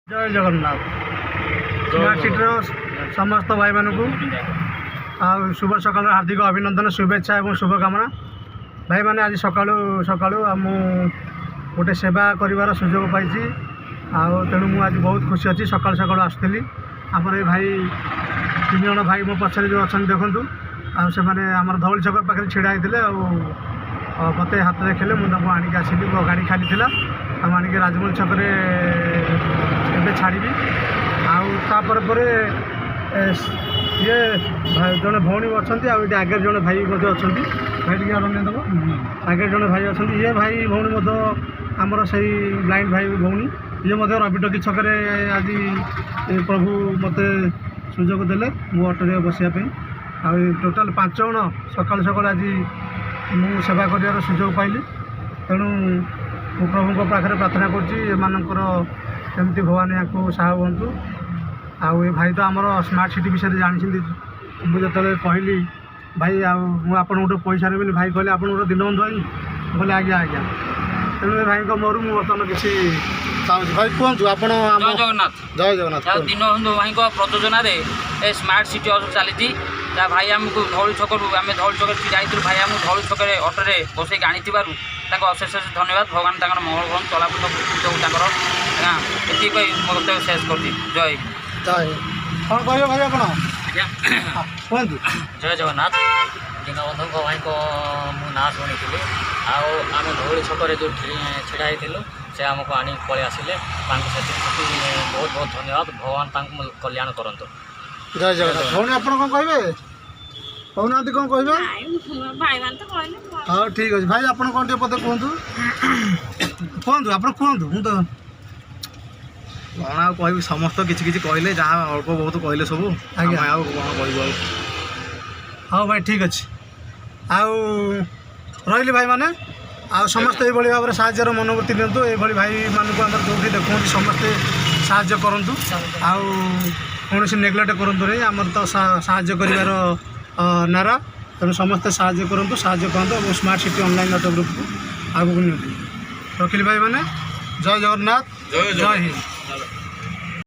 जय Jagannath smart city समस्त भाई मानक शुभ सकाल हार्दिक अभिनंदन शुभेच्छा और शुभकामना भाई मैंने आज सकालू सकालू गोटे सेवा कर सुजोग पाई तेणु मुझे बहुत खुशी अच्छी सकाल सकाल आसुली आमर ये भाई तीन जन भाई मो पछरे जो अच्छा देखूँ से आम धौली छक पाखे ढड़ा होते मत हाथ देखले मुझे आणिक आसली मो गाड़ी खाली था आणिक राजमहल छक छाड़ी आपर ये जड़े भौणी अच्छा आगे जड़े भाई अच्छा भाई टे देव आगे जड़े भाई अच्छा ये भाई भौणी आमर से ब्लाइंड भाई भौणी ये रविटकी छक आज प्रभु मत सुजोग देले मो अटो बसापी टोटाल 5 जन सकाल सकाल आज मु सेवा कर सुजोग पाइली तेणु मु प्रभु पाखे प्रार्थना कर केमती भगवान या साहा हूँ आउ भाई तो आमर स्मार्ट सिटी विषय जानते मुझे कहली भाई आपन गोटे पैसा नेबी भाई कहले आप गोटे दीनबंधु भाई बोले आज्ञा आज्ञा तेणु भाई मोर मुझे बर्तमान किसी चाहूँ भाई कहतु आप जय जगन्नाथ जय जगन्नाथ दीनबंधु भाई प्रयोजन स्मार्ट सिटी चली भाई आमको धौली छक आम धौली छक जाइलु भाई आम धौली छक अटोरे बसई आनी अशेष अशेष धन्यवाद भगवान तक मंगल भवन चलाफुल ये मत शेष कर जय जय कौन कह भाई आप कहतु जय जगन्नाथ दीनबंधु भाई को ना शुणी आम धौली छक जो छिड़ा होलु से आमको आनी पलि आसिले बहुत बहुत धन्यवाद भगवान कल्याण करंतु जय जगन्नाथ भौणी आप कौन कहे कहना कौन कहे हाँ ठीक अच्छे भाई आप कौन टे पदे कहतु कहतु आप कहतु मुझे तो कौन आ कह समस्त किसी किसी कहले जहाँ अल्प बहुत कहले सब आज्ञा कौन कह हाँ भाई ठीक अच्छे आउ रही भाई मैंने आ समस्ते ये भाव में साहय मनोवृत्ति नियंतु ये भाई मानक आम जो देखुं समस्ते साहय करूँ कौन नेग्लेक्ट करूँ नहीं आमर तो साहय कर नारा तेणु समस्ते साहय करूँ साहय करते smart city online auto group को आगू नि रखिली भाई मैंने जय जगन्नाथ जय हिंद।